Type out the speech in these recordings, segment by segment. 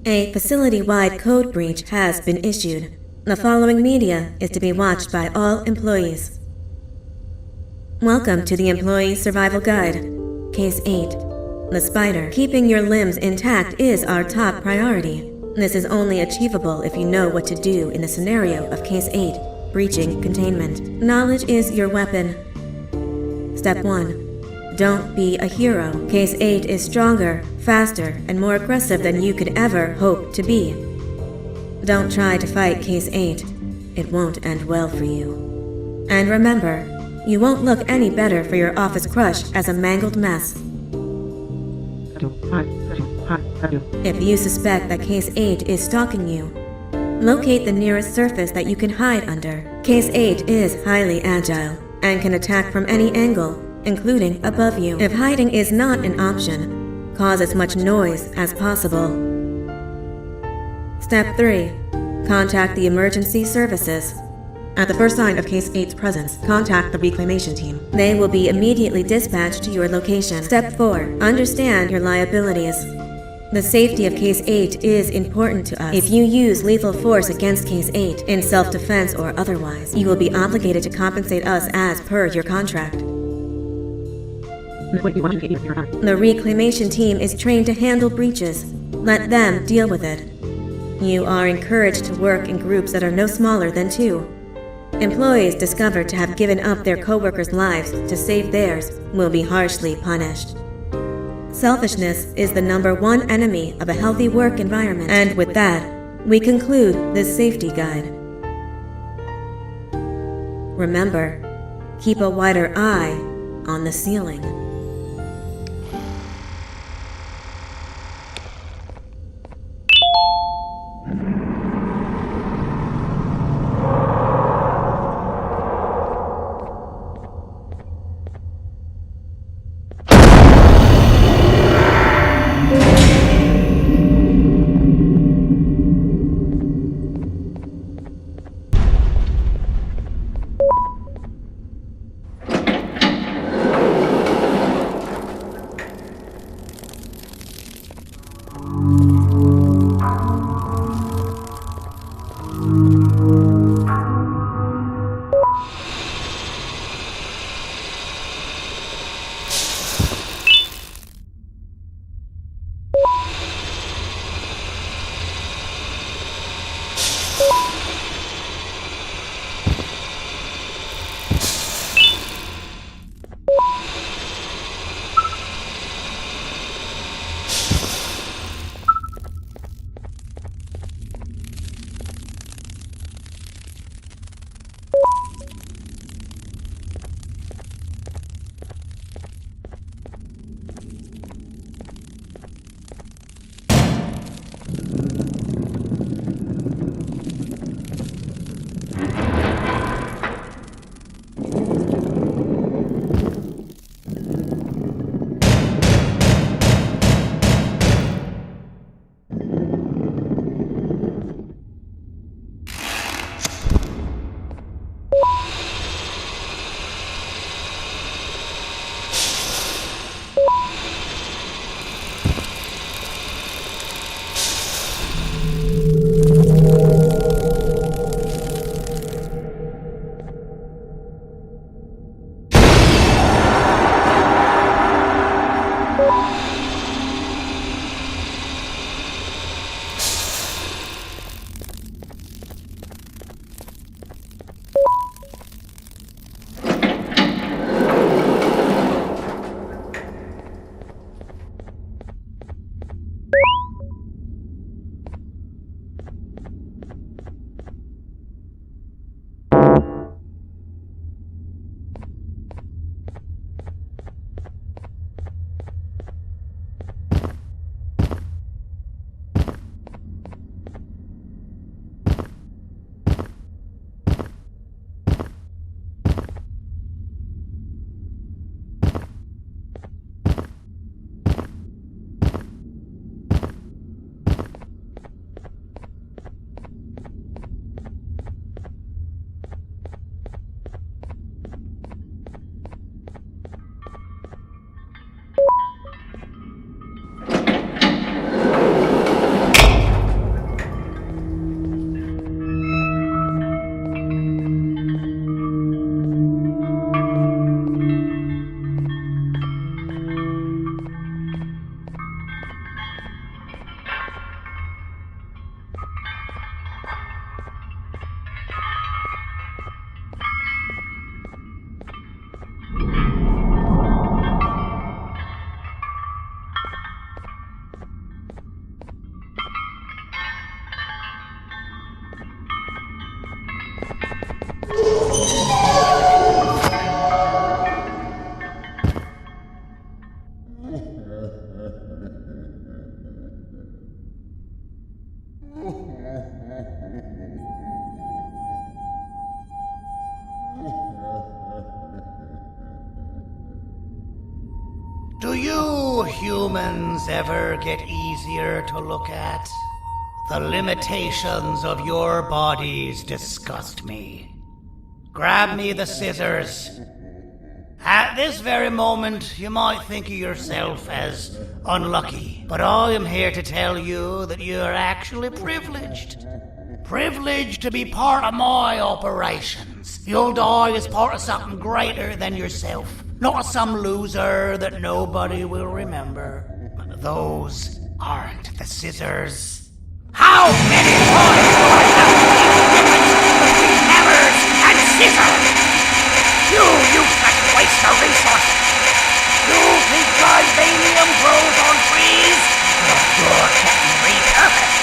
A facility-wide code breach has been issued. The following media is to be watched by all employees. Welcome to the Employee Survival Guide. Case 8. The spider. Keeping your limbs intact is our top priority. This is only achievable if you know what to do in the scenario of Case 8, breaching containment. Knowledge is your weapon. Step 1. Don't be a hero. Case 8 is stronger, faster, and more aggressive than you could ever hope to be. Don't try to fight Case 8. It won't end well for you. And remember, you won't look any better for your office crush as a mangled mess. If you suspect that Case 8 is stalking you, locate the nearest surface that you can hide under. Case 8 is highly agile and can attack from any angle, including above you. If hiding is not an option, cause as much noise as possible. Step 3. Contact the emergency services. At the first sign of Case 8's presence, contact the reclamation team. They will be immediately dispatched to your location. Step 4. Understand your liabilities. The safety of Case 8 is important to us. If you use lethal force against Case 8, in self-defense or otherwise, you will be obligated to compensate us as per your contract. The reclamation team is trained to handle breaches. Let them deal with it. You are encouraged to work in groups that are no smaller than 2. Employees discovered to have given up their co-workers' lives to save theirs will be harshly punished. Selfishness is the #1 enemy of a healthy work environment. And with that, we conclude this safety guide. Remember, keep a wider eye on the ceiling. humans ever get easier to look at? The limitations of your bodies disgust me. Grab me the scissors. At this very moment, you might think of yourself as unlucky, but I am here to tell you that you are actually privileged. Privileged to be part of my operations. You'll die as part of something greater than yourself, not as some loser that nobody will remember. Those aren't the scissors. How many times do I have to keep the difference between hammers and scissors? You useless waste of resources! You think vibranium grows on trees? You're getting repurposed!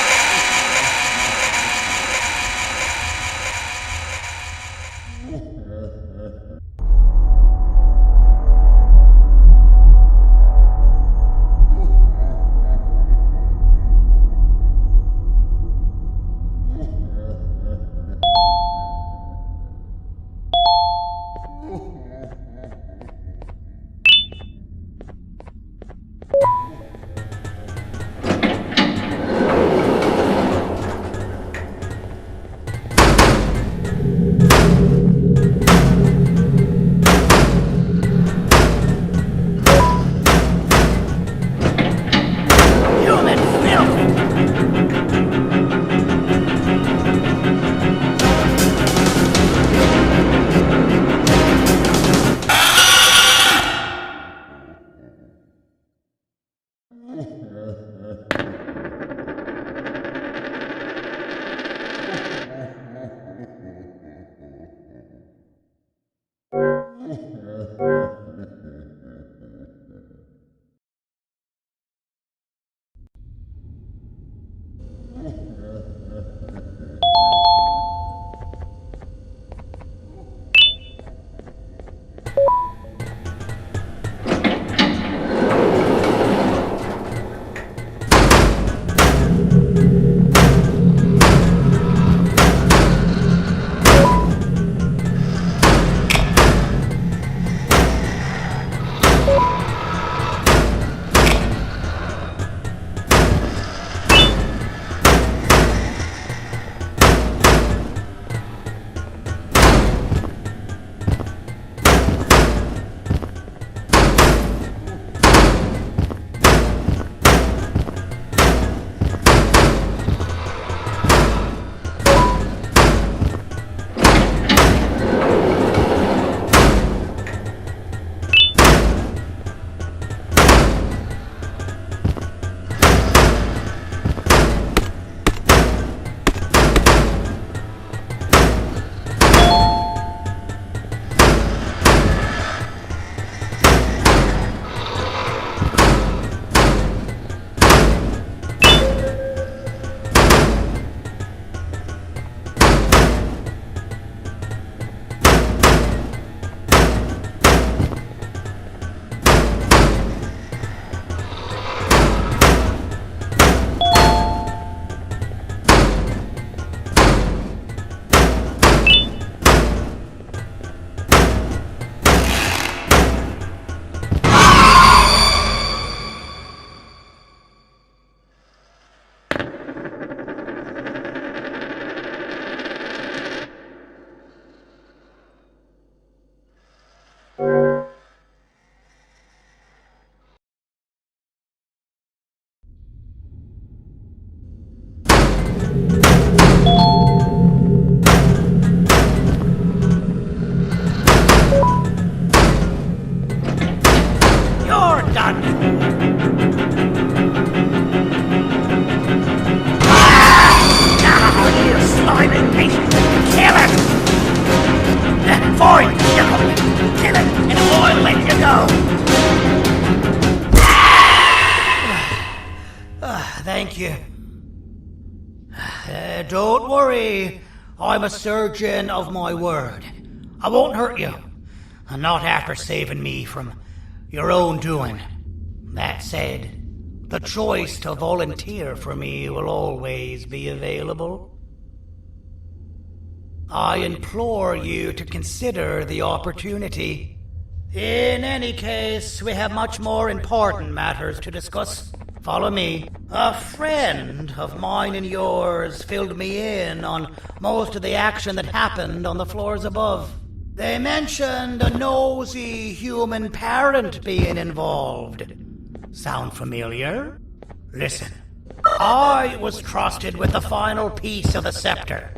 Thank you. Don't worry. I'm a surgeon of my word. I won't hurt you. Not after saving me from your own doing. That said, the choice to volunteer for me will always be available. I implore you to consider the opportunity. In any case, we have much more important matters to discuss. Follow me. A friend of mine and yours filled me in on most of the action that happened on the floors above. They mentioned a nosy human parent being involved. Sound familiar? Listen, I was trusted with the final piece of the scepter,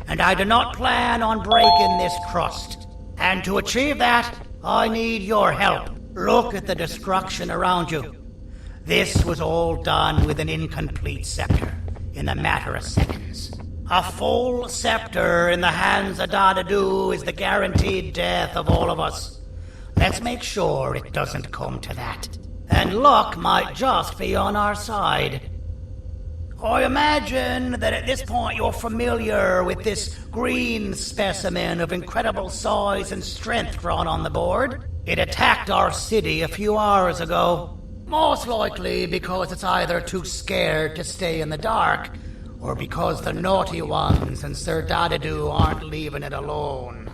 and I do not plan on breaking this trust. And to achieve that, I need your help. Look at the destruction around you. This was all done with an incomplete scepter, in a matter of seconds. A full scepter in the hands of Dadadu is the guaranteed death of all of us. Let's make sure it doesn't come to that. And luck might just be on our side. I imagine that at this point you're familiar with this green specimen of incredible size and strength drawn on the board. It attacked our city a few hours ago. Most likely because it's either too scared to stay in the dark, or because the naughty ones and Sir Dadadu aren't leaving it alone.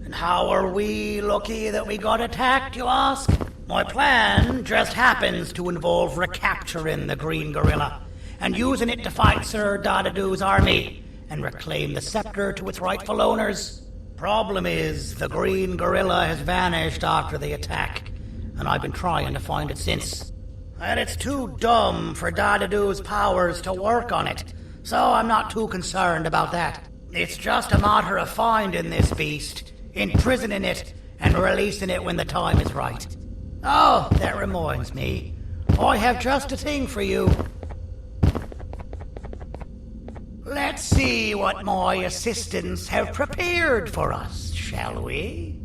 And how are we lucky that we got attacked, you ask? My plan just happens to involve recapturing the green gorilla and using it to fight Sir Dadadu's army and reclaim the scepter to its rightful owners. Problem is, the green gorilla has vanished after the attack, and I've been trying to find it since. And it's too dumb for Dadadu's powers to work on it, so I'm not too concerned about that. It's just a matter of finding this beast, imprisoning it, and releasing it when the time is right. Oh, that reminds me. I have just a thing for you. Let's see what my assistants have prepared for us, shall we?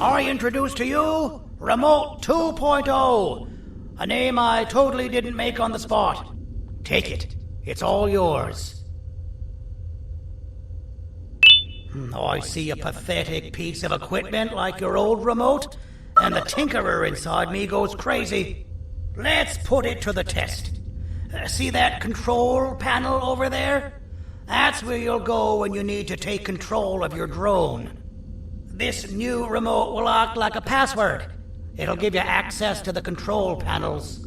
I introduce to you Remote 2.0, a name I totally didn't make on the spot. Take it. It's all yours. I see a pathetic piece of equipment like your old remote, and the tinkerer inside me goes crazy. Let's put it to the test. See that control panel over there? That's where you'll go when you need to take control of your drone. This new remote will act like a password. It'll give you access to the control panels.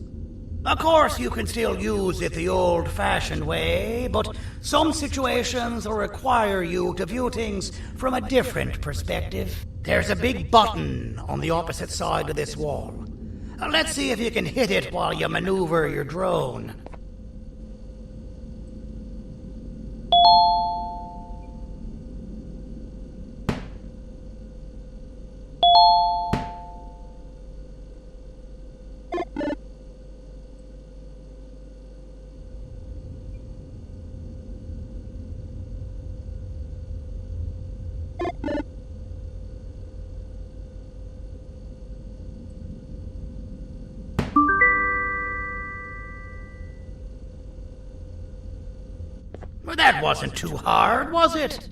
Of course, you can still use it the old-fashioned way, but some situations will require you to view things from a different perspective. There's a big button on the opposite side of this wall. Let's see if you can hit it while you maneuver your drone. Well, that wasn't too hard, was it?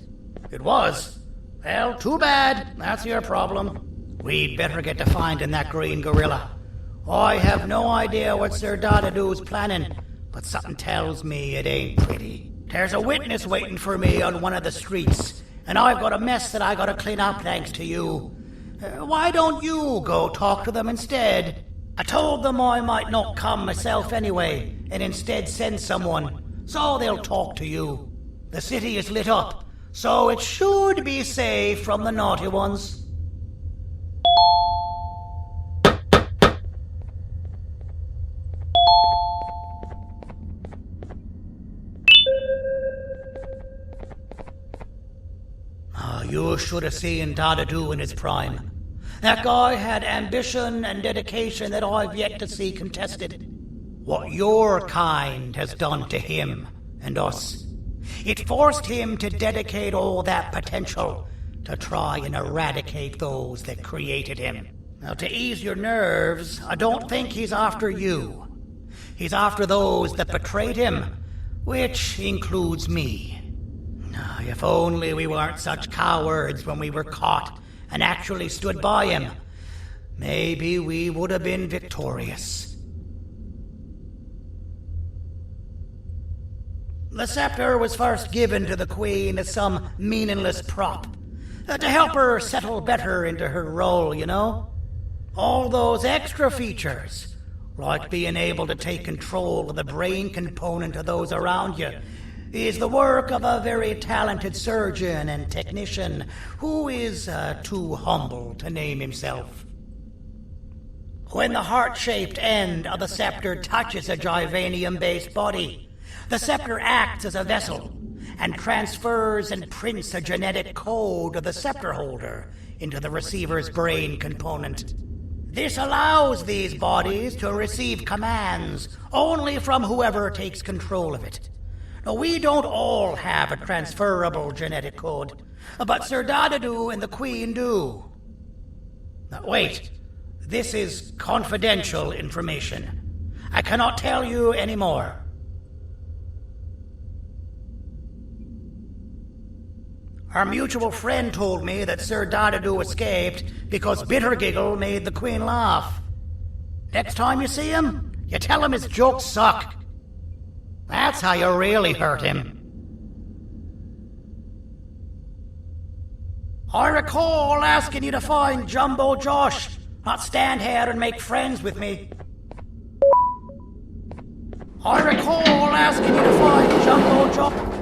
It was. Well, too bad. That's your problem. We'd better get to finding that green gorilla. I have no idea what Sir Dadadu's planning, but something tells me it ain't pretty. There's a witness waiting for me on one of the streets, and I've got a mess that I gotta clean up thanks to you. Why don't you go talk to them instead? I told them I might not come myself anyway, and instead send someone. So they'll talk to you. The city is lit up, so it should be safe from the naughty ones. You should have seen Dadadu in his prime. That guy had ambition and dedication that I've yet to see contested. What your kind has done to him and us. It forced him to dedicate all that potential to try and eradicate those that created him. Now, to ease your nerves, I don't think he's after you. He's after those that betrayed him, which includes me. If only we weren't such cowards when we were caught and actually stood by him, maybe we would have been victorious. The scepter was first given to the Queen as some meaningless prop, to help her settle better into her role, you know? All those extra features, like being able to take control of the brain component of those around you, is the work of a very talented surgeon and technician who is too humble to name himself. When the heart-shaped end of the scepter touches a Givanium-based body, the scepter acts as a vessel and transfers and prints a genetic code of the scepter holder into the receiver's brain component. This allows these bodies to receive commands only from whoever takes control of it. Now, we don't all have a transferable genetic code, but Sir Dadadu and the Queen do. Now, wait. This is confidential information. I cannot tell you any more. Our mutual friend told me that Sir Dadadu escaped because Bittergiggle made the Queen laugh. Next time you see him, you tell him his jokes suck. That's how you really hurt him. I recall asking you to find Jumbo Josh, not stand here and make friends with me. I recall asking you to find Jumbo Josh.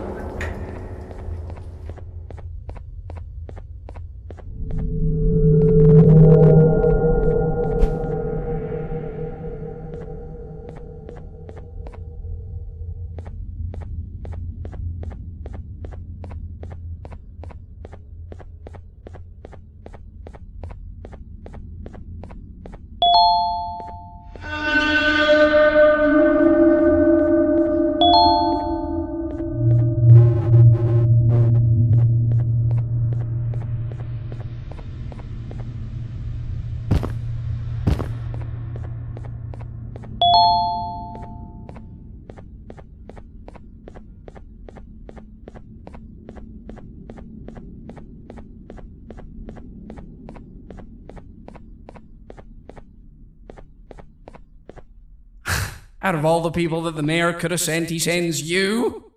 Out of all the people that the mayor could have sent, he sends you?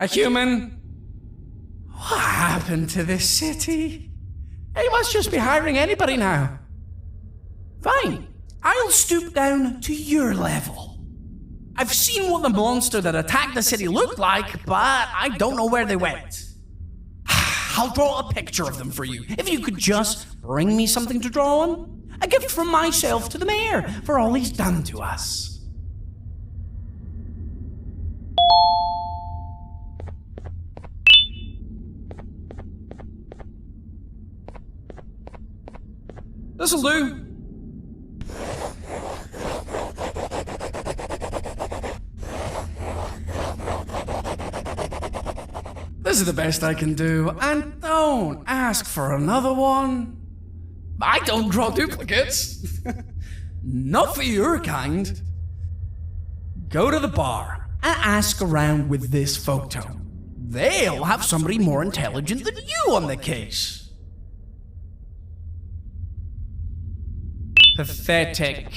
A human? What happened to this city? He must just be hiring anybody now. Fine, I'll stoop down to your level. I've seen what the monster that attacked the city looked like, but I don't know where they went. I'll draw a picture of them for you, if you could just bring me something to draw on. A gift from myself to the mayor for all he's done to us. This'll do. This is the best I can do, and don't ask for another one. I don't draw duplicates. Not for your kind. Go to the bar and ask around with this photo. They'll have somebody more intelligent than you on the case. Pathetic.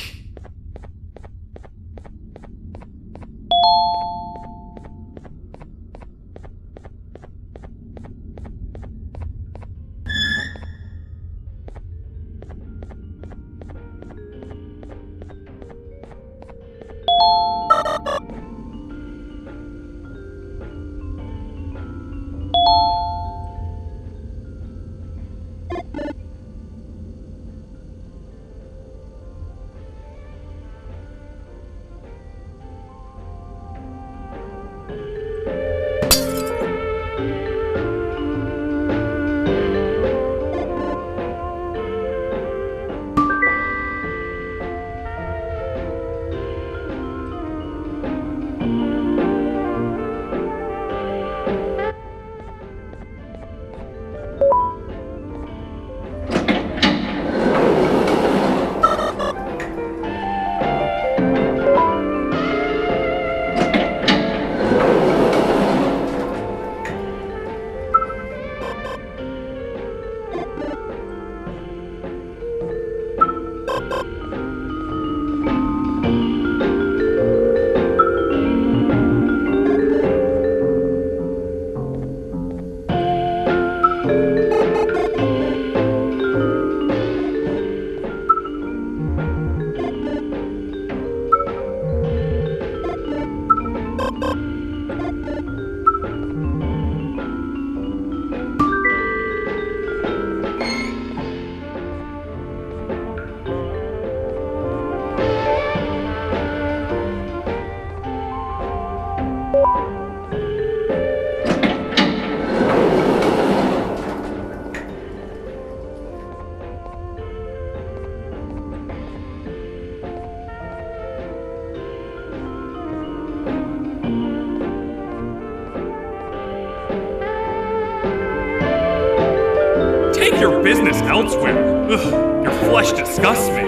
Take your business elsewhere. Ugh, your flesh disgusts me.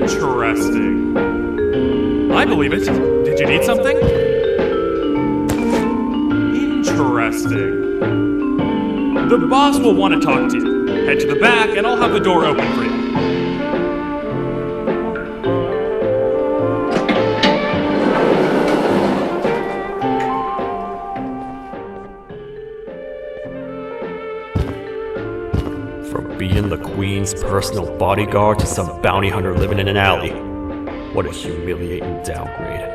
Interesting. I believe it. Did you need something? Interesting. The boss will want to talk to you. Head to the back and I'll have the door open for you. From being the Queen's personal bodyguard to some bounty hunter living in an alley. What a humiliating downgrade.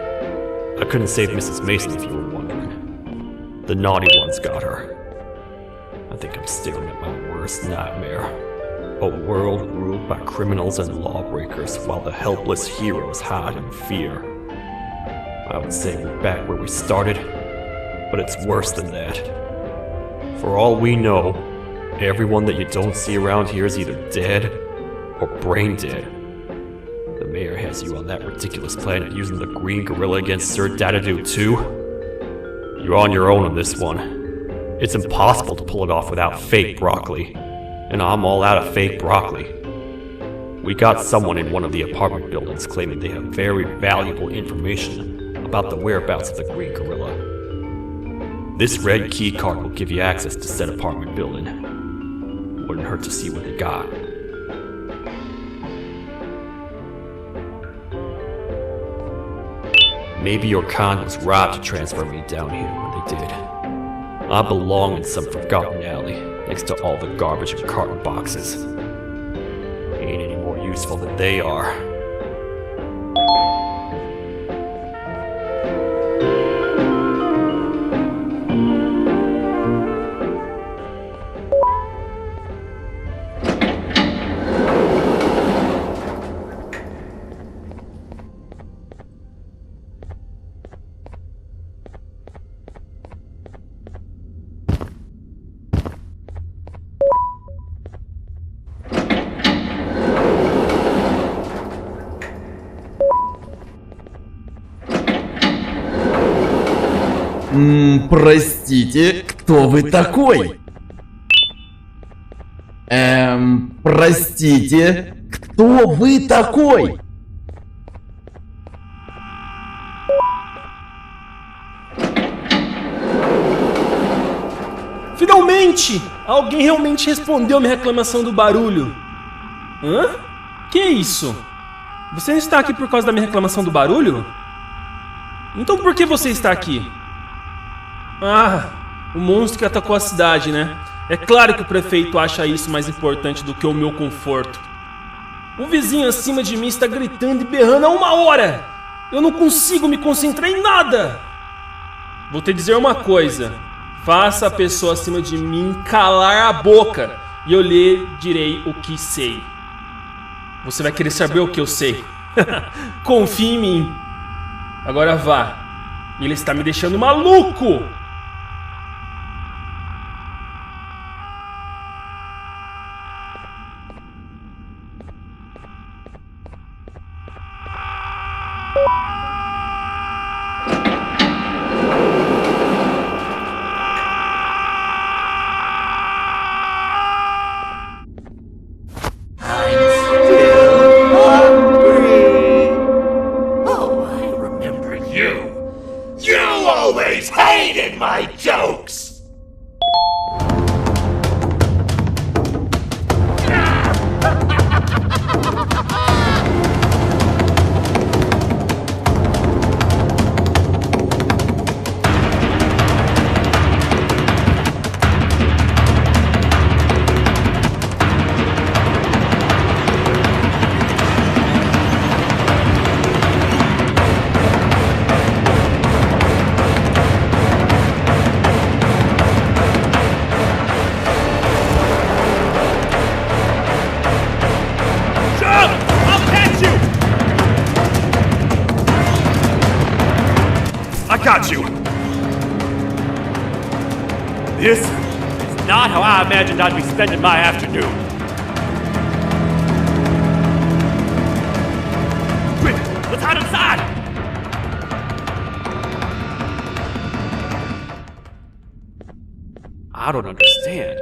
I couldn't save Mrs. Mason if you were wondering. The naughty ones got her. I think I'm staring at my worst nightmare. A world ruled by criminals and lawbreakers while the helpless heroes hide in fear. I would say we're back where we started, but it's worse than that. For all we know, everyone that you don't see around here is either dead or brain dead. The mayor has you on that ridiculous planet using the green gorilla against Sir Dadadoo too? You're on your own on this one. It's impossible to pull it off without fake broccoli. And I'm all out of fake broccoli. We got someone in one of the apartment buildings claiming they have very valuable information about the whereabouts of the green gorilla. This red key card will give you access to said apartment building. Wouldn't hurt to see what they got. Maybe your con was right to transfer me down here when they did. I belong in some forgotten alley next to all the garbage and carton boxes. Ain't any more useful than they are. Простите, кто вы такой? Простите, кто вы такой? Finalmente! Alguém realmente respondeu minha reclamação do barulho. Hã? Que isso? Você não está aqui por causa da minha reclamação do barulho? Então por que você está aqui? Ah, o monstro que atacou a cidade, né? É claro que o prefeito acha isso mais importante do que o meu conforto. O vizinho acima de mim está gritando e berrando há 1 hora! Eu não consigo me concentrar em nada! Vou te dizer uma coisa. Faça a pessoa acima de mim calar a boca e eu lhe direi o que sei. Você vai querer saber o que eu sei. Confie em mim. Agora vá. Ele está me deixando maluco! My jokes! got you! This is not how I imagined I'd be spending my afternoon. Quick, let's hide inside! I don't understand.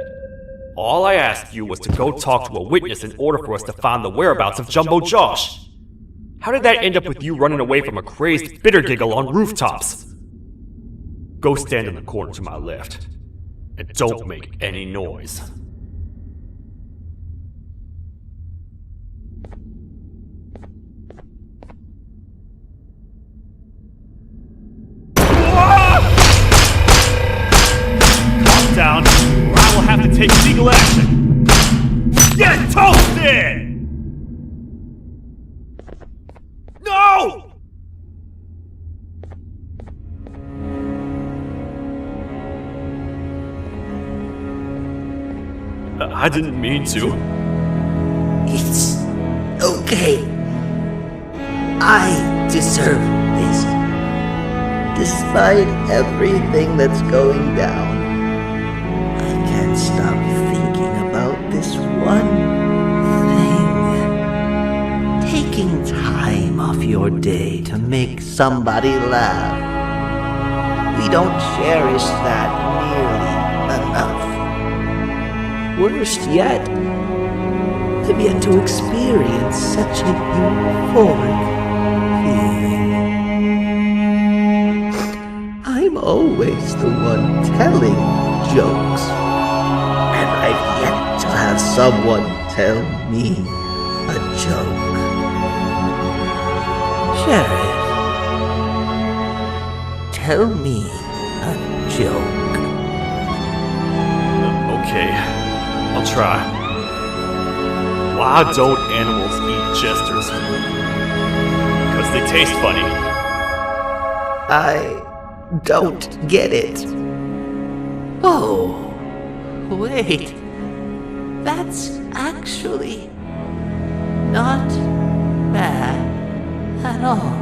All I asked you was to go talk to a witness in order for us to find the whereabouts of Jumbo Josh. How did that end up with you running away from a crazed bitter giggle on rooftops? Go stand in the corner to my left. And don't make any noise. Calm down, or I will have to take legal action. Get toasted! No! I didn't mean to. It's okay. I deserve this. Despite everything that's going down, I can't stop thinking about this one thing. Taking time off your day to make somebody laugh. We don't cherish that nearly enough. Worst yet, I've yet to experience such a euphoric feeling. I'm always the one telling jokes, and I've yet to have someone tell me a joke. Sheriff, tell me a joke. Okay. I'll try. Why don't animals eat jesters? Because they taste funny. I don't get it. Oh, wait. That's actually not bad at all.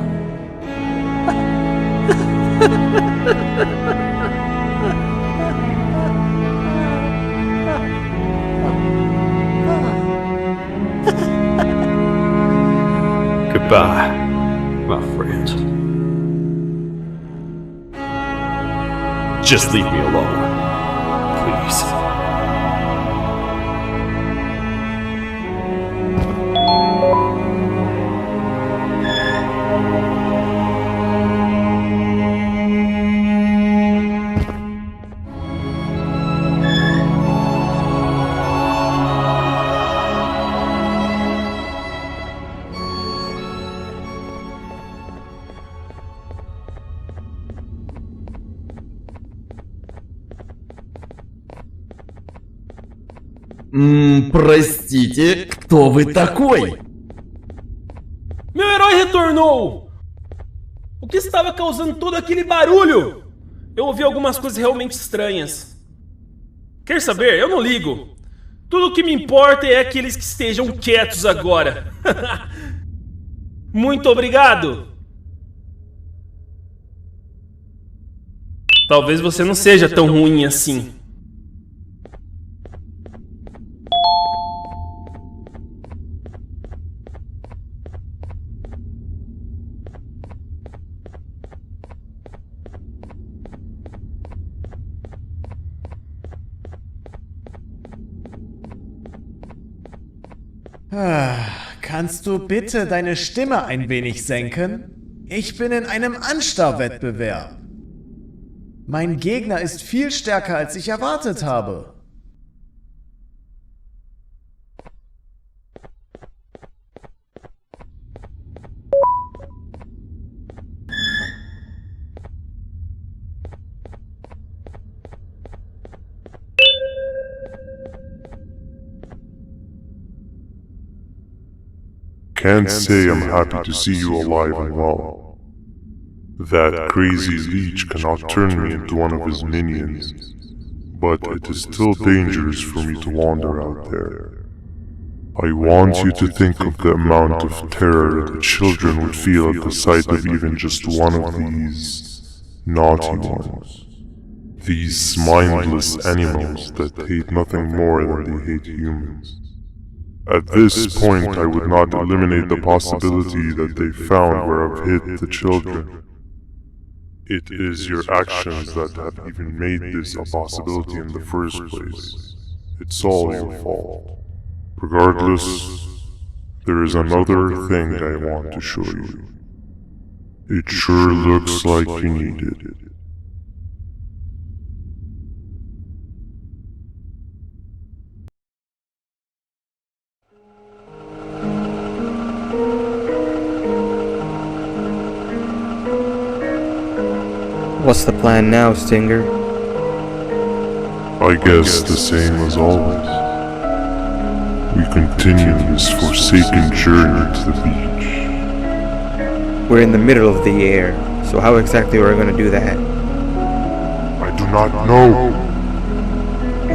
Goodbye, my friend. Just leave me alone, please. Простите, кто вы такой? Meu herói retornou! O que estava causando todo aquele barulho? Eu ouvi algumas coisas realmente estranhas. Quer saber? Eu não ligo. Tudo o que me importa é aqueles que estejam quietos agora. Muito obrigado! Talvez você não seja tão ruim assim. Kannst du bitte deine Stimme ein wenig senken? Ich bin in einem Anstarrwettbewerb. Mein Gegner ist viel stärker, als ich erwartet habe. Can't say I'm happy to see you alive and well. That crazy leech cannot turn me into one of his minions, but it is still dangerous for me to wander out there. I want you to think of the amount of terror the children would feel at the sight of even just one of these naughty ones. These mindless animals that hate nothing more than they hate humans. At this point, I would not eliminate the possibility that they found where I've hid the children. It is your actions that have even made this a possibility in the first place. It's all your fault. Regardless, there is another thing I want to show you. It sure looks like you need it. What's the plan now, Stinger? I guess the same as always. We continue this forsaken journey to the beach. We're in the middle of the air, so how exactly are we going to do that? I do not know.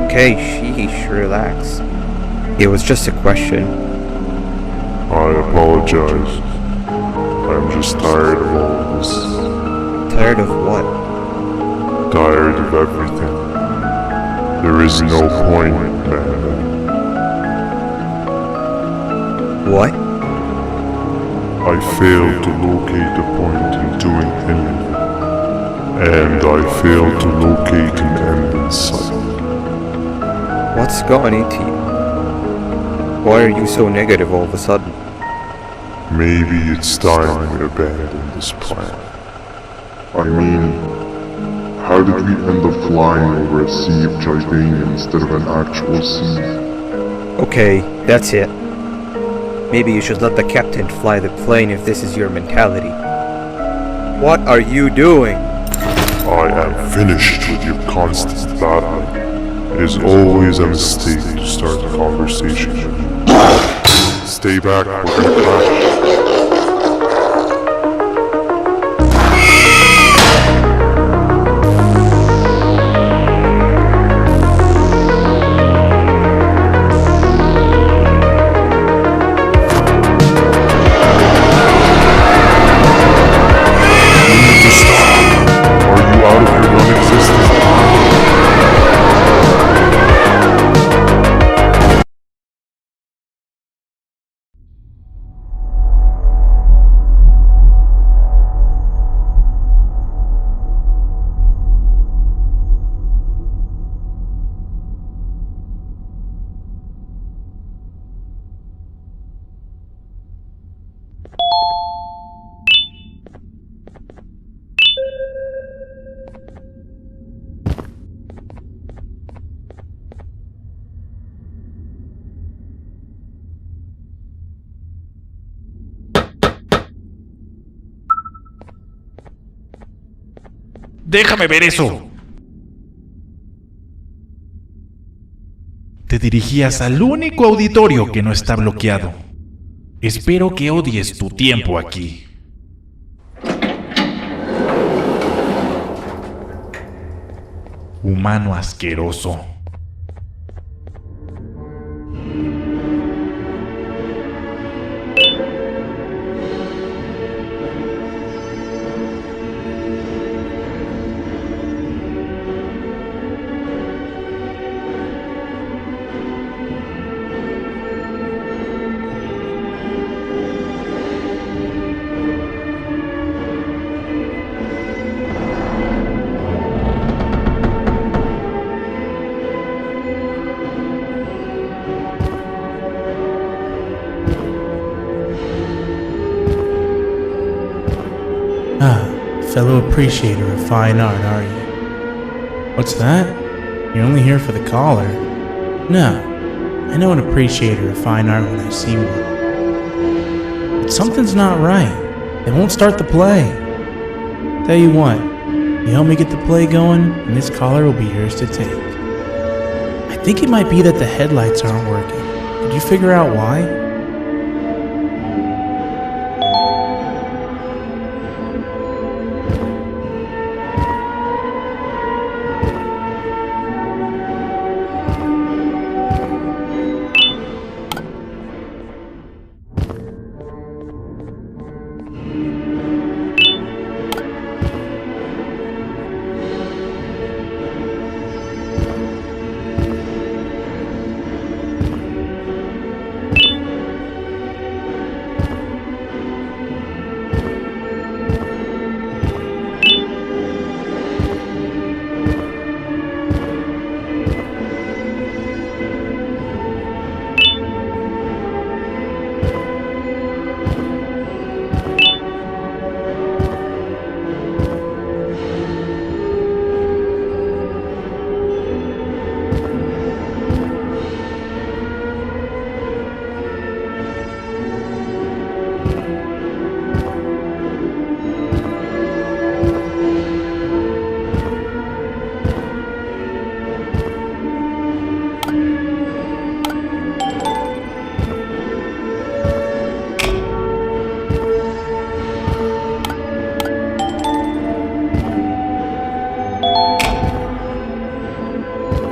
Okay, sheesh, relax. It was just a question. I apologize. I'm just tired of all of this. Tired of what? Tired of everything. There is no point, Banban. What? I failed to locate a point in doing anything. And I failed to locate an end in sight. What's gone into you? Why are you so negative all of a sudden? Maybe it's time we abandon this plan. I mean, how did we end up flying over a sea of Jordania instead of an actual sea? Okay, that's it. Maybe you should let the captain fly the plane if this is your mentality. What are you doing? I am finished with your constant battling. It is always a mistake to start a conversation. Stay back, we're gonna crash. ¡Déjame ver eso! Te dirigías al único auditorio que no está bloqueado. Espero que odies tu tiempo aquí. Humano asqueroso. Fellow appreciator of fine art, are you? What's that? You're only here for the collar? No, I know an appreciator of fine art when I see one. But something's not right. They won't start the play. Tell you what, you help me get the play going, and this collar will be yours to take. I think it might be that the headlights aren't working. Did you figure out why?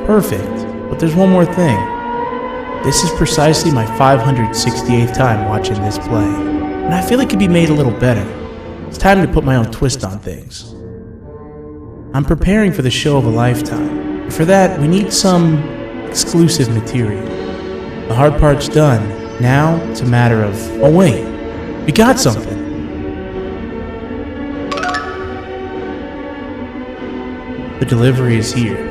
Perfect. But there's one more thing. This is precisely my 568th time watching this play, and I feel it could be made a little better. It's time to put my own twist on things. I'm preparing for the show of a lifetime, and for that we need some exclusive material. The hard part's done. Now it's a matter of, oh wait, we got something. The delivery is here.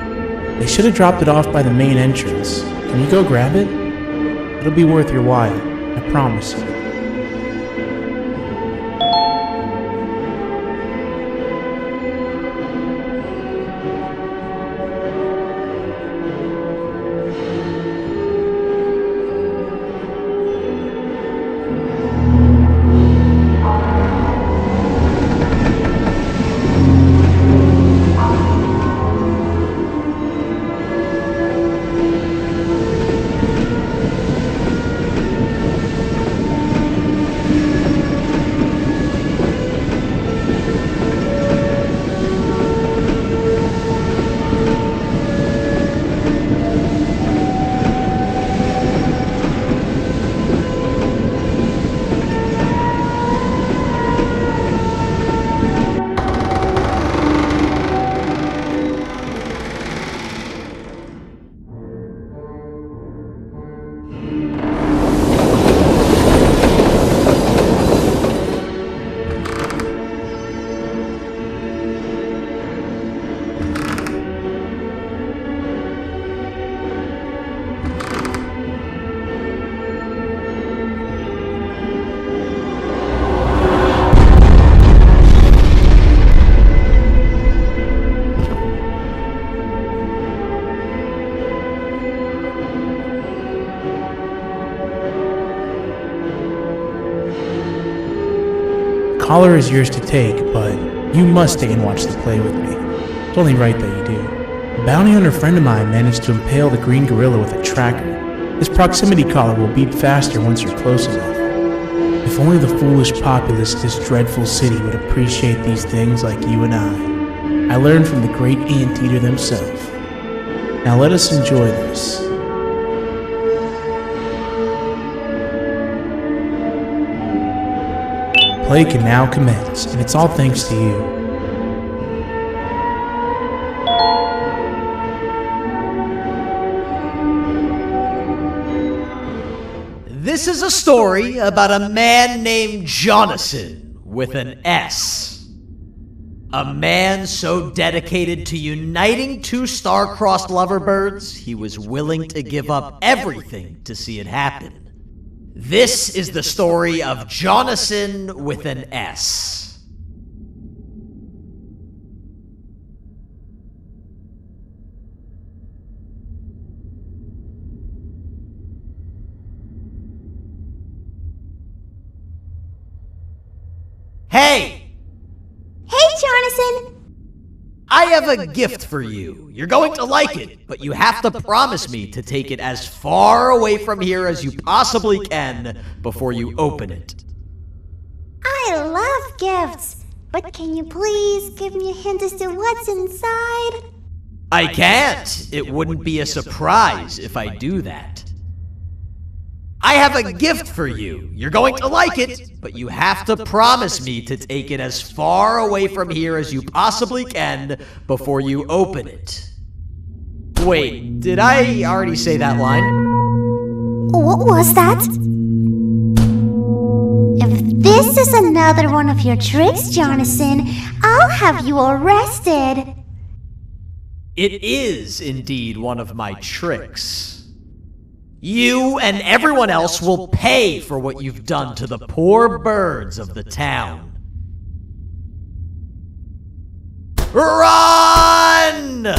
They should have dropped it off by the main entrance. Can you go grab it? It'll be worth your while, I promise you. Collar is yours to take, but you must stay and watch the play with me. It's only right that you do. A bounty hunter friend of mine managed to impale the green gorilla with a tracker. This proximity collar will beat faster once you're close enough. If only the foolish populace of this dreadful city would appreciate these things like you and I learned from the great anteater himself. Now let us enjoy this. Play can now commence, and it's all thanks to you. This is a story about a man named Jonathan with an S. A man so dedicated to uniting two star-crossed loverbirds, he was willing to give up everything to see it happen. This is the story of Jonathan with an S. Hey! Hey, Jonathan! I have a gift for you. You're going to like it, but you have to promise me to take it as far away from here as you possibly can before you open it. I love gifts, but can you please give me a hint as to what's inside? I can't. It wouldn't be a surprise if I do that. I have a gift for you. You're going to like it, but you have to promise me to take it as far away from here as you possibly can before you open it. Wait, did I already say that line? What was that? If this is another one of your tricks, Jonathan, I'll have you arrested. It is indeed one of my tricks. You and everyone else will pay for what you've done to the poor birds of the town. Run!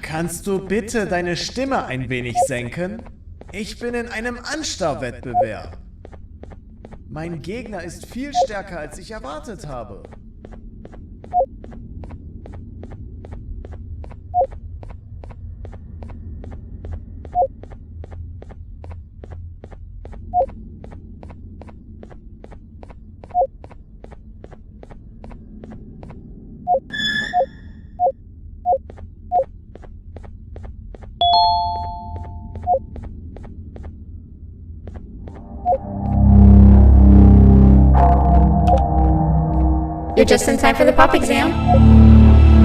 Kannst du bitte deine Stimme ein wenig senken? Ich bin in einem Anstarrwettbewerb. Mein Gegner ist viel stärker, als ich erwartet habe. You're just in time for the pop exam.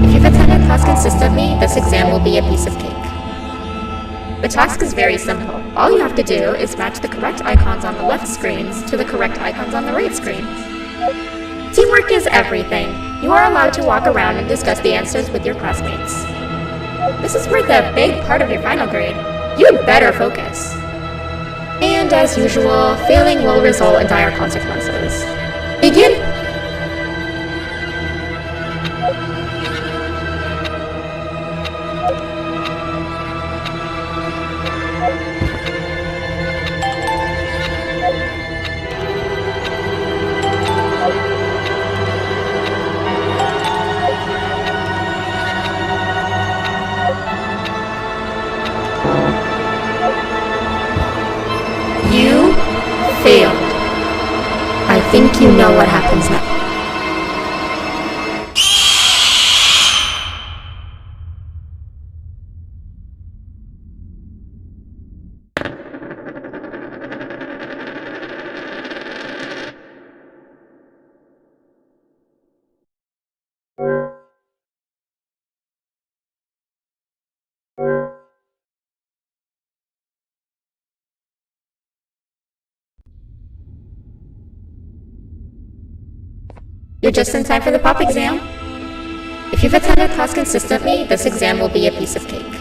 If you've attended class consistently, this exam will be a piece of cake. The task is very simple. All you have to do is match the correct icons on the left screens to the correct icons on the right screens. Teamwork is everything. You are allowed to walk around and discuss the answers with your classmates. This is worth a big part of your final grade. You'd better focus. And as usual, failing will result in dire consequences. Begin! You failed. I think you know what happens next. You're just in time for the pop exam. If you've attended class consistently, this exam will be a piece of cake.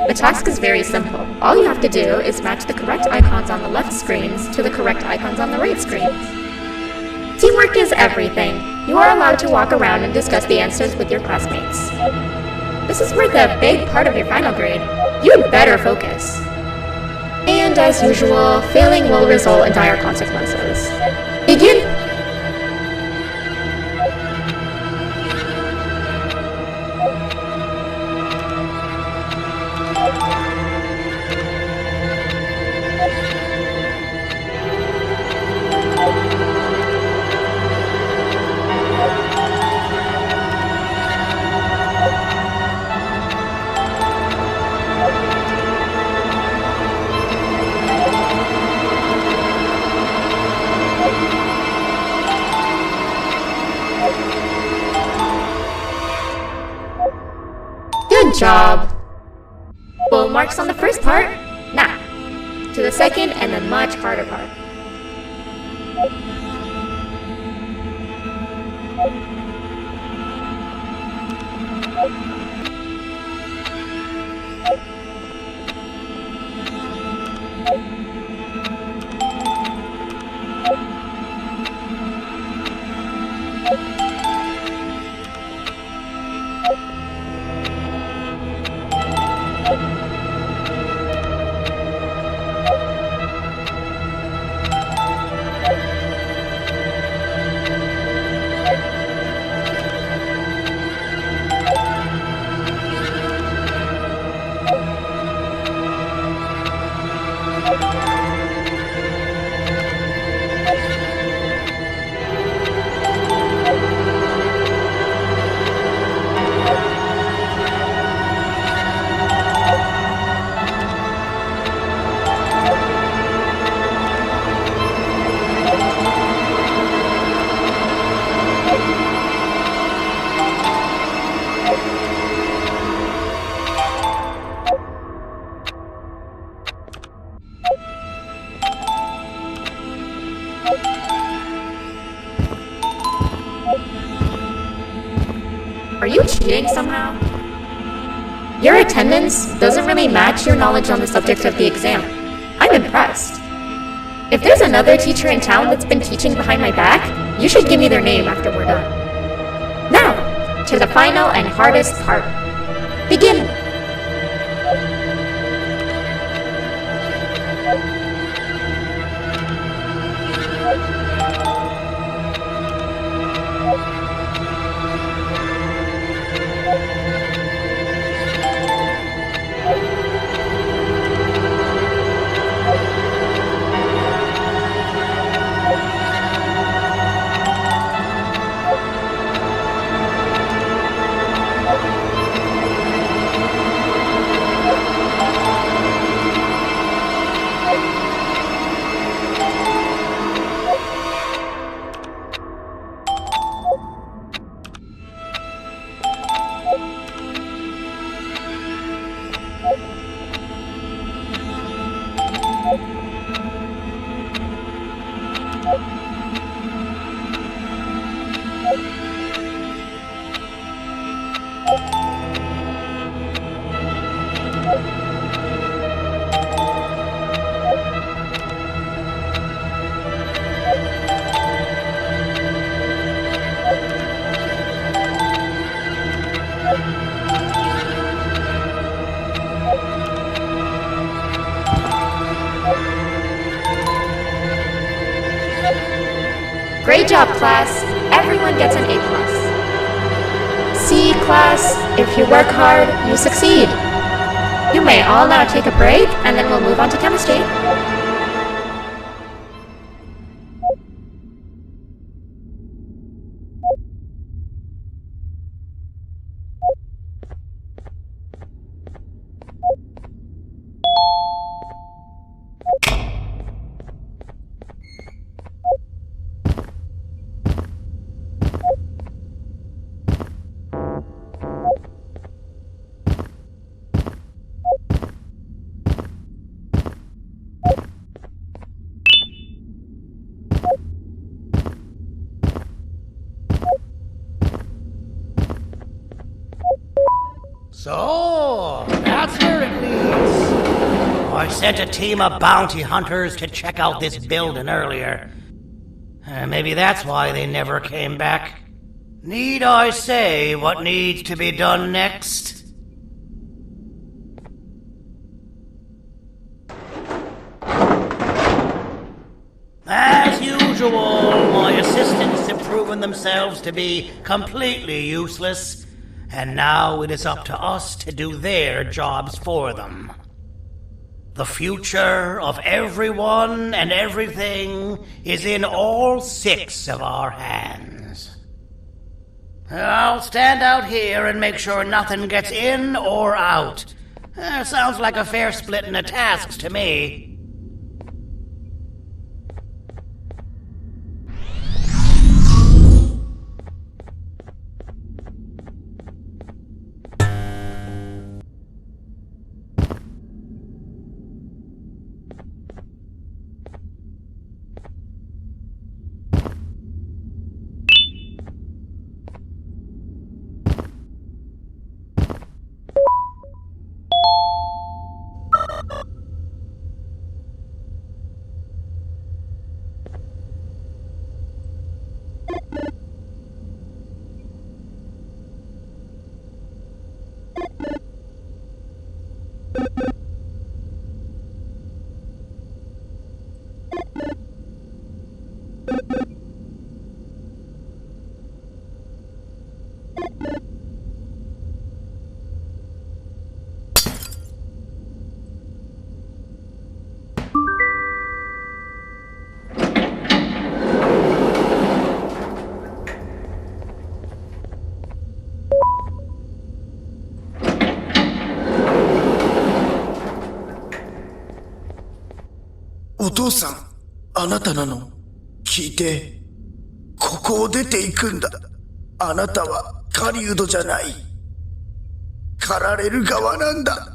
The task is very simple. All you have to do is match the correct icons on the left screens to the correct icons on the right screens. Teamwork is everything. You are allowed to walk around and discuss the answers with your classmates. This is worth a big part of your final grade. You'd better focus. And as usual, failing will result in dire consequences. Begin! Good job! Full marks on the first part? Now, to the second and the much harder part. Are you cheating somehow? Your attendance doesn't really match your knowledge on the subject of the exam. I'm impressed. If there's another teacher in town that's been teaching behind my back, you should give me their name after we're done. Now, to the final and hardest part. Great job, class. Everyone gets an A+. See, class, if you work hard, you succeed. You may all now take a break, and then we'll move on to chemistry. So, that's where it leads. I sent a team of bounty hunters to check out this building earlier. Maybe that's why they never came back. Need I say what needs to be done next? As usual, my assistants have proven themselves to be completely useless. And now it is up to us to do their jobs for them. The future of everyone and everything is in all 6 of our hands. I'll stand out here and make sure nothing gets in or out. Sounds like a fair splitting of tasks to me.お父さん、あなたなの？聞いて、ここを出ていくんだ。あなたは狩人じゃない。狩られる側なんだ。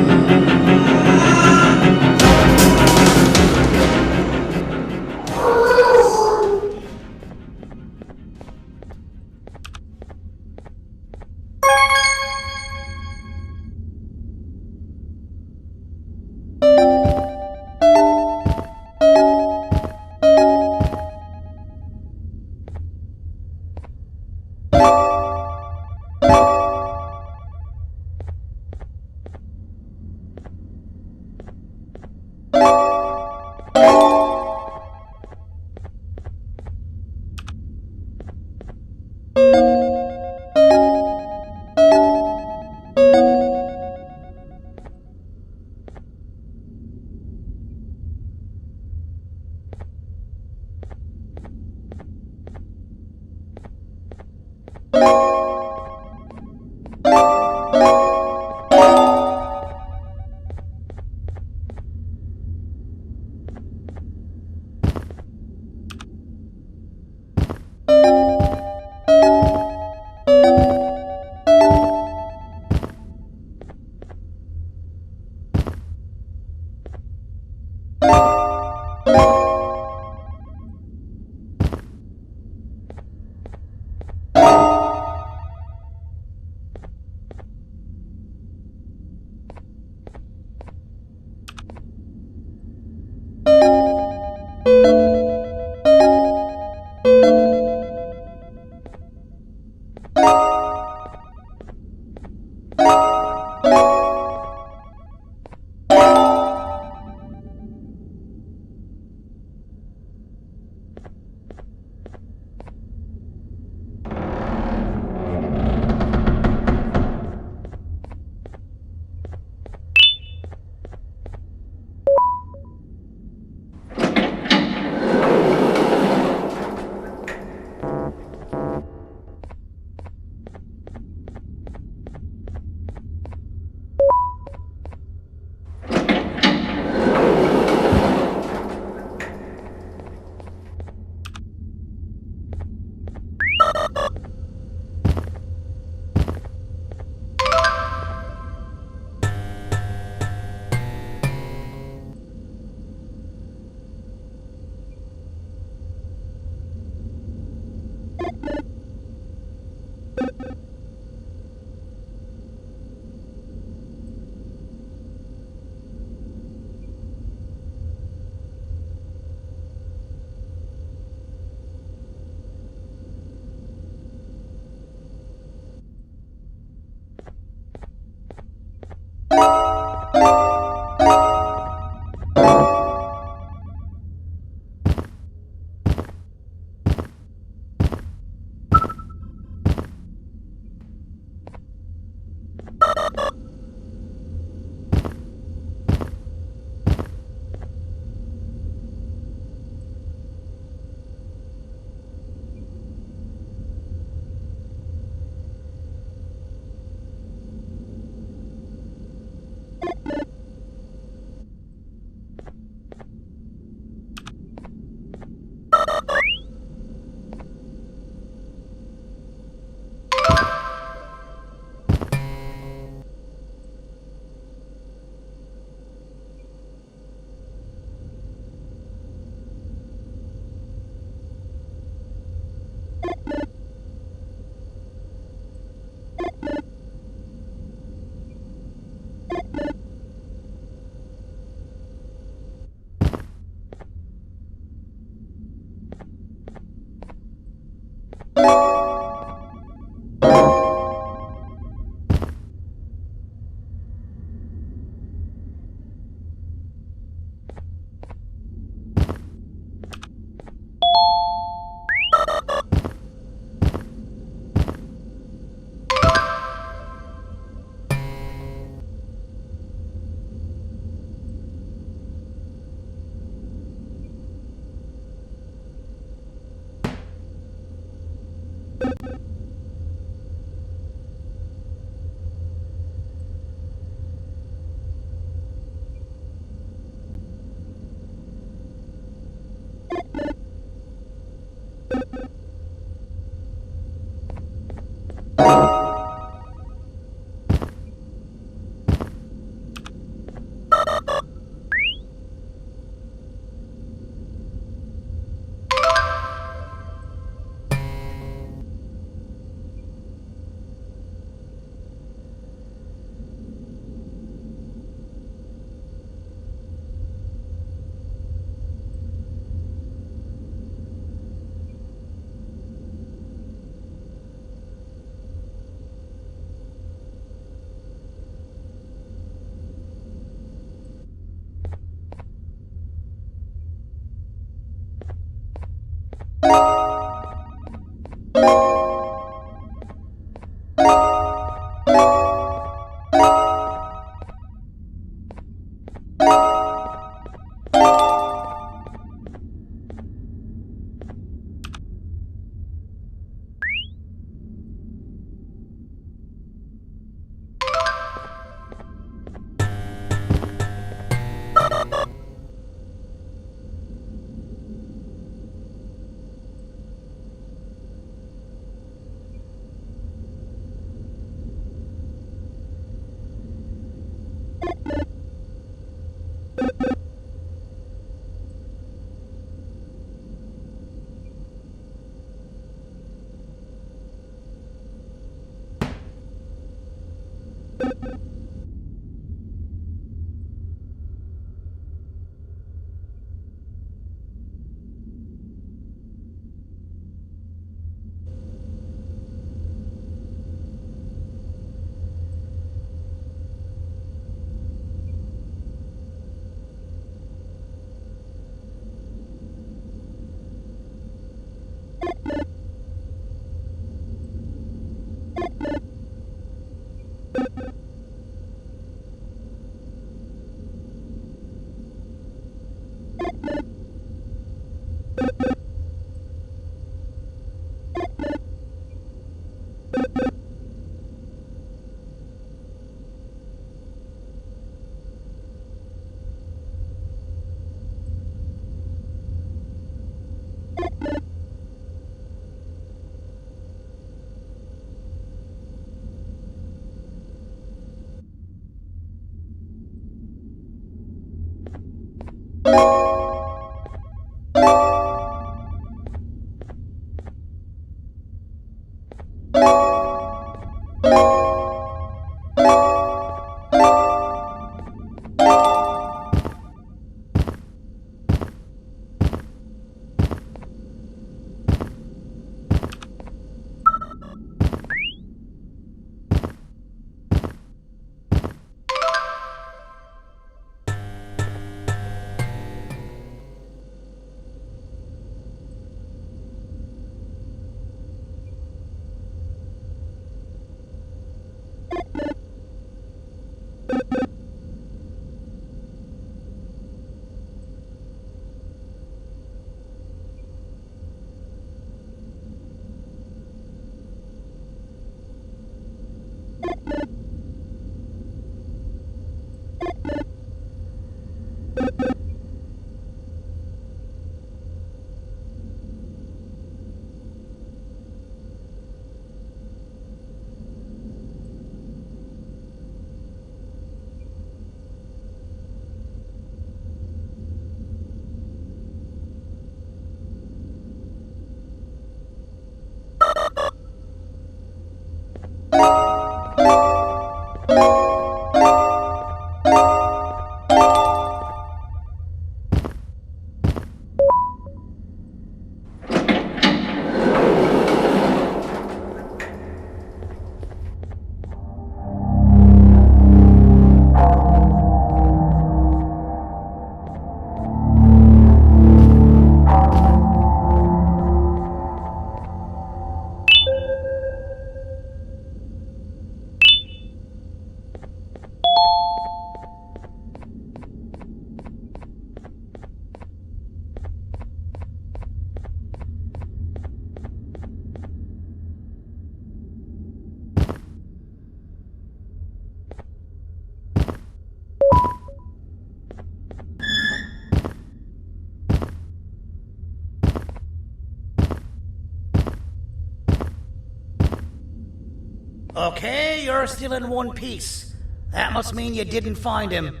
Okay, you're still in one piece. That must mean you didn't find him.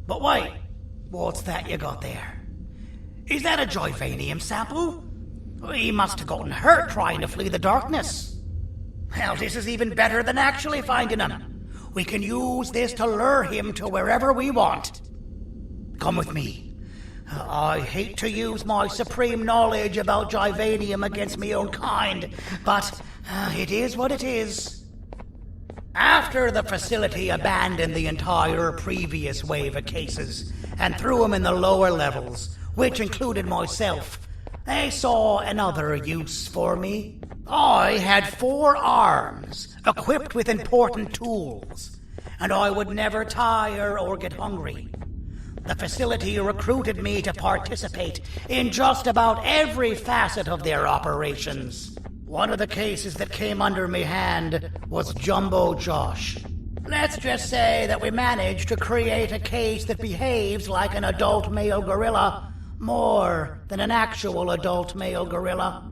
But wait, what's that you got there? Is that a Joyvanium sample? He must have gotten hurt trying to flee the darkness. Well, this is even better than actually finding him. We can use this to lure him to wherever we want. Come with me. I hate to use my supreme knowledge about Joyvanium against my own kind, but it is what it is. After the facility abandoned the entire previous wave of cases and threw them in the lower levels, which included myself, they saw another use for me. I had 4 arms, equipped with important tools, and I would never tire or get hungry. The facility recruited me to participate in just about every facet of their operations. One of the cases that came under me hand was Jumbo Josh. Let's just say that we managed to create a case that behaves like an adult male gorilla, more than an actual adult male gorilla.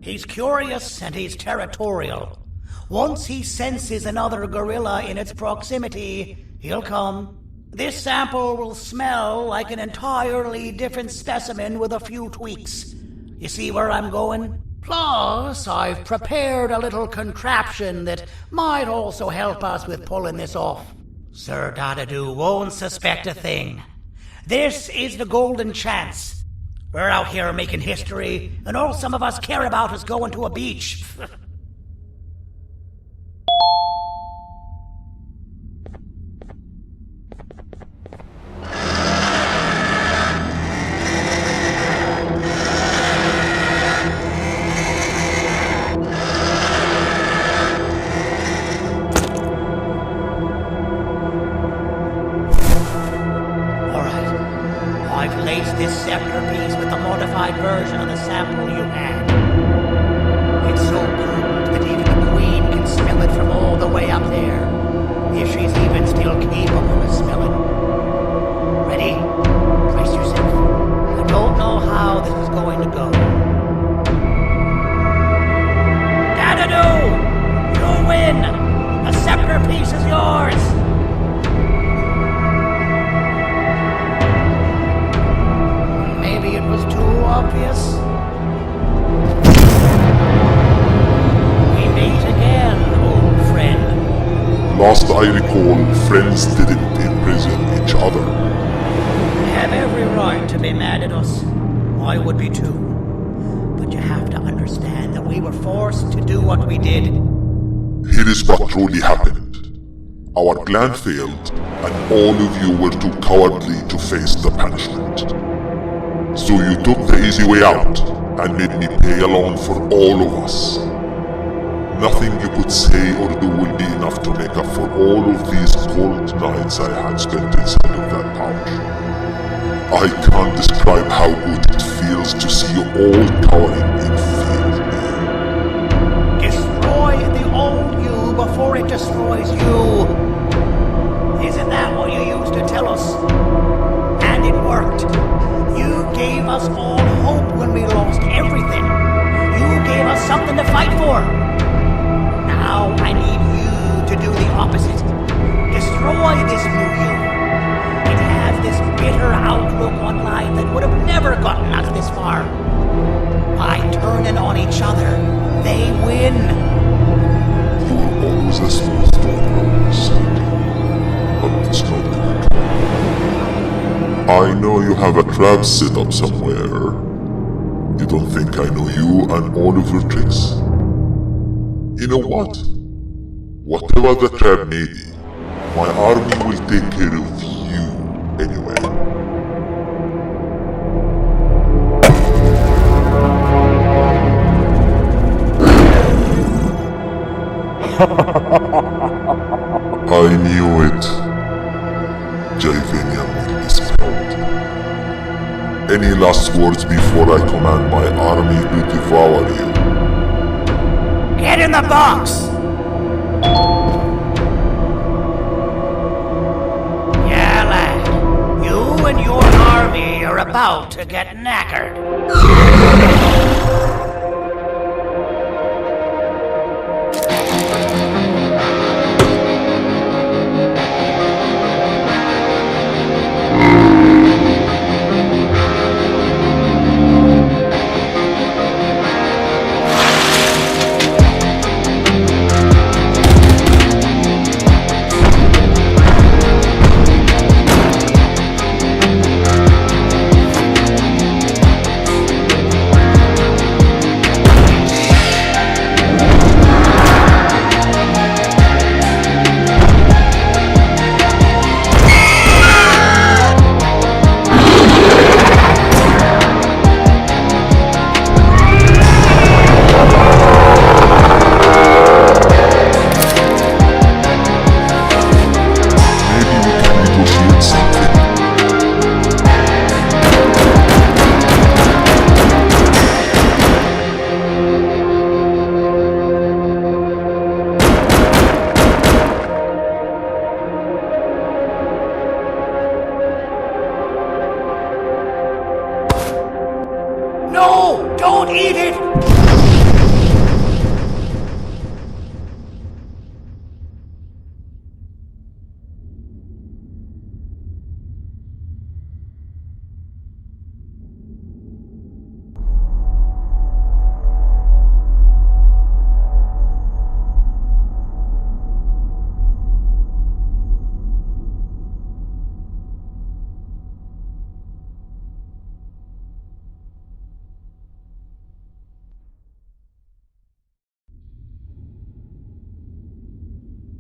He's curious and he's territorial. Once he senses another gorilla in its proximity, he'll come. This sample will smell like an entirely different specimen with a few tweaks. You see where I'm going? Plus, I've prepared a little contraption that might also help us with pulling this off. Sir Dadadoo won't suspect a thing. This is the golden chance. We're out here making history, and all some of us care about is going to a beach. This scepter piece with the modified version of the sample you had. It's so good that even the Queen can smell it from all the way up there, if she's even still capable of smelling. Ready? Brace yourself. I don't know how this is going to go. Dadadoo! You win! The scepter piece is yours! Obvious. We meet again, old friend. Last I recall, friends didn't imprison each other. You have every right to be mad at us. I would be too. But you have to understand that we were forced to do what we did. Here is what truly happened. Our plan failed, and all of you were too cowardly to face the punishment. So you took the easy way out, and made me pay along for all of us. Nothing you could say or do will be enough to make up for all of these cold nights I had spent inside of that pouch. I can't describe how good it feels to see you all cowering in fear of me. Destroy the old you before it destroys you. Isn't that what you used to tell us? And it worked. You gave us all hope when we lost everything. You gave us something to fight for. Now I need you to do the opposite. Destroy this new you. It has this bitter outlook on life that would have never gotten us this far. By turning on each other, they win. You were always a smooth stone, Rose. have a trap set up somewhere. You don't think I know you and all of your tricks? You know what? Whatever the trap may be, my army will take care of you anyway. I knew it. Javanian will be spelled. Any last words before I command my army to devour you? Get in the box! Yeah, lad. You and your army are about to get knackered. No! Don't eat it!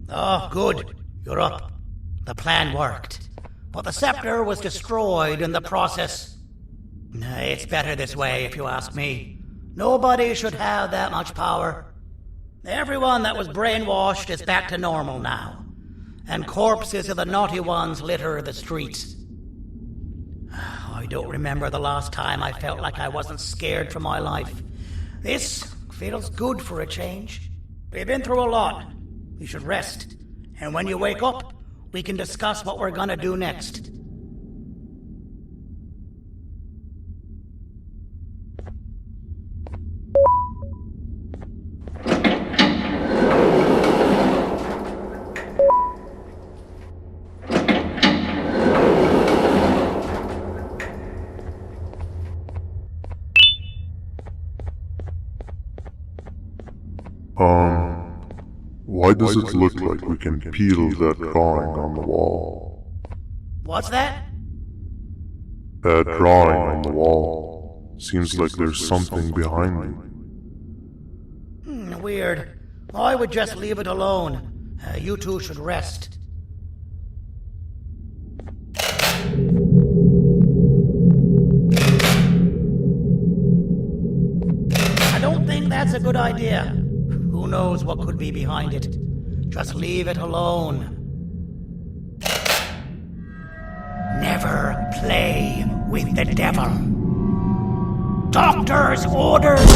Oh, good. You're up. The plan worked. But the scepter was destroyed in the process. It's better this way, if you ask me. Nobody should have that much power. Everyone that was brainwashed is back to normal now. And corpses of the naughty ones litter the streets. I don't remember the last time I felt like I wasn't scared for my life. This feels good for a change. We've been through a lot. You should rest. And when you wake up, we can discuss what we're gonna do next. Why does it look like we can peel that drawing on the wall? What's that? That drawing on the wall. Seems like there's something behind it. Weird. I would just leave it alone. You two should rest. I don't think that's a good idea. Who knows what could be behind it? Just leave it alone. Never play with the devil. Doctor's orders!